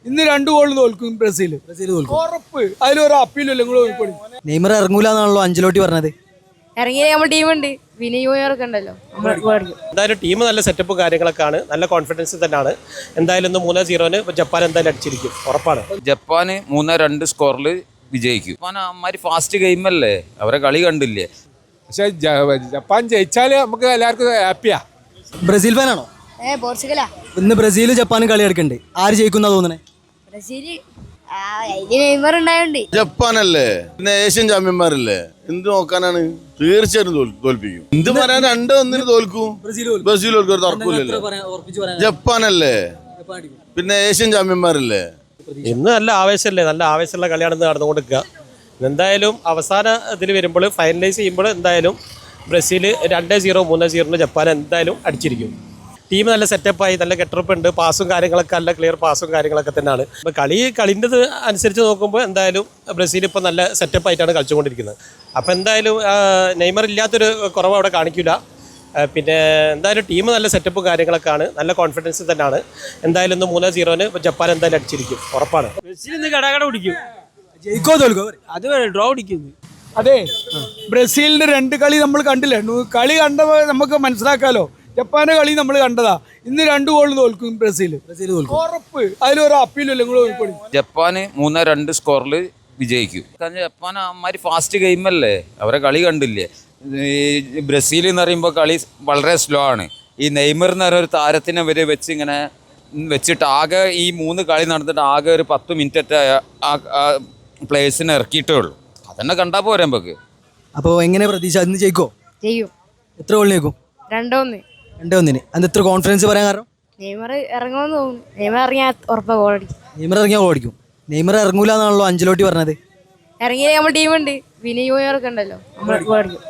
ഇന്ന് 2 ഗോൾ തോൽക്കും ബ്രസീൽ ഉറപ്പ്. അതിലൊരു അപ്പീലല്ലേ നിങ്ങൾ നോക്കിക്കോളി. നെയ്മർ ഇറങ്ങൂലെന്നാണല്ലോ അഞ്ചലോട്ടി പറഞ്ഞത്. ഇറങ്ങിയ നമ്മൾ ടീമുണ്ട്, വിനിയോഗമൊക്കെ ഉണ്ടല്ലോ. എന്തായാലും ടീം നല്ല സെറ്റപ്പ് കാര്യങ്ങളൊക്കെയാണ്, നല്ല കോൺഫിഡൻസ് തന്നെയാണ്. എന്തായാലും ഇന്ന് 3-0 ജപ്പാൻ എന്തായാലും അടിച്ചിരിക്കും, ഉറപ്പാണ്. ജപ്പാന് 3-2 സ്കോറിൽ വിജയിക്കും. ജപ്പാൻ അമ്മമാര് ഫാസ്റ്റ് ഗെയിമല്ലേ, അവരെ കളി കണ്ടില്ലേ. പക്ഷെ ജപ്പാൻ ജയിച്ചാൽ നമുക്ക് എല്ലാവർക്കും ഹാപ്പിയാ. ബ്രസീൽ ഫാനാണോ? പോർച്ചുഗലാ. ഇന്ന് ബ്രസീൽ ജപ്പാനും കളി എടുക്കണ്ടേ, ആര് ജയിക്കുന്ന തോന്നണേ? Brazil Neymar ഉണ്ടായോണ്ട്. ജപ്പാനല്ലേ, പിന്നെ ഏഷ്യൻ ചാമ്പ്യന്മാരല്ലേ, എന്ത് നോക്കാനാണ്? തീർച്ചയായിട്ടും തോൽപ്പിക്കും. എന്ത് പറയാൻ 2-1 തോൽക്കും. ബ്രസീൽ തോൽക്കും, തർക്കമില്ലല്ലോ. ജപ്പാനല്ലേ, പിന്നെ ഏഷ്യൻ ചാമ്പ്യന്മാരല്ലേ. ഇന്ന് നല്ല ആവേശമല്ലേ, നല്ല ആവേശമുള്ള കളിയാണ് ഇന്ന് നടന്നുകൊണ്ടിരിക്കുക. എന്തായാലും അവസാന ഇതിൽ വരുമ്പോൾ ഫൈനലൈസ് ചെയ്യുമ്പോൾ എന്തായാലും ബ്രസീൽ 2-0 3-0 ജപ്പാൻ എന്തായാലും അടിച്ചിരിക്കും. ടീം നല്ല സെറ്റപ്പായി, നല്ല കെട്ടറപ്പ് ഉണ്ട്, പാസും കാര്യങ്ങളൊക്കെ നല്ല ക്ലിയർ പാസും കാര്യങ്ങളൊക്കെ തന്നെയാണ്. ഇപ്പോൾ കളിൻ്റെ അനുസരിച്ച് നോക്കുമ്പോൾ എന്തായാലും ബ്രസീൽ ഇപ്പോൾ നല്ല സെറ്റപ്പായിട്ടാണ് കളിച്ചുകൊണ്ടിരിക്കുന്നത്. അപ്പോൾ എന്തായാലും നെയ്മർ ഇല്ലാത്തൊരു കുറവ് അവിടെ കാണിക്കില്ല. പിന്നെ എന്തായാലും ടീം നല്ല സെറ്റപ്പും കാര്യങ്ങളൊക്കെയാണ്, നല്ല കോൺഫിഡൻസ് തന്നെയാണ്. എന്തായാലും ഇന്ന് 3-0 ജപ്പാൻ എന്തായാലും അടിച്ചിരിക്കും, ഉറപ്പാണ്. ബ്രസീൽ ഇന്ന് കടകട പിടിക്കും. ജയിക്കോ തോൽക്കോ? അത് ഡ്രോ പിടിക്കുന്നു. അതെ, ബ്രസീലിന്റെ 2 കളി നമ്മൾ കണ്ടില്ലേ, കളി കണ്ടപ്പോൾ നമുക്ക് മനസ്സിലാക്കാലോ. ജപ്പാന്റെ കളി നമ്മൾ കണ്ടതാ. ഇന്ന് 2 ഗോൾ തോൽക്കും ബ്രസീൽ ഉറപ്പ്. അതിലൊരു അപ്പീലല്ലേ നിങ്ങൾ നോക്കിക്കോളി. ജപ്പാന് 3-2 സ്കോറിൽ വിജയിക്കും. കാരണം ജപ്പാൻ അമ്മമാര് ഫാസ്റ്റ് ഗെയിമല്ലേ, അവരെ കളി കണ്ടില്ലേ. ഈ ബ്രസീൽ എന്ന് പറയുമ്പോൾ കളി വളരെ സ്ലോ ആണ്. ഈ നെയ്മർ എന്ന് പറയുന്ന ഒരു താരത്തിനെ ഇവർ വെച്ചിട്ട് ആകെ ഈ 3 കളി നടന്നിട്ട് ആകെ ഒരു 10 മിനിറ്റ് ആ പ്ലേയേഴ്സിനെ ഇറക്കിയിട്ടേ ഉള്ളൂ. അതന്നെ കണ്ടാൽ പോരാ നമുക്ക്. അപ്പോൾ എങ്ങനെ പ്രതീക്ഷ ഇന്ന് ജയിക്കോ? ചെയ്യും. എത്ര ഗോളിന് ജയിക്കും? 2-1. 2-1. അത് എത്ര കോൺഫിഡൻസ് പറയാൻ കാരണം? നെയ്മർ ഇറങ്ങുമെന്ന് തോന്നുന്നു. നെയ്മർ ഇറങ്ങിയാൽ ഉറപ്പാ ഗോൾ അടിക്കും. നെയ്മർ ഇറങ്ങിയാൽ ഗോൾ അടിക്കും. നെയ്മർ ഇറങ്ങൂലെന്നാണല്ലോ അഞ്ചലോട്ടി പറഞ്ഞത്. ഇറങ്ങിയ നമ്മൾ ടീമുണ്ട്, വിനിയോഗമൊക്കെ ഉണ്ടല്ലോ. നമ്മൾ ഗോൾ അടിക്കും.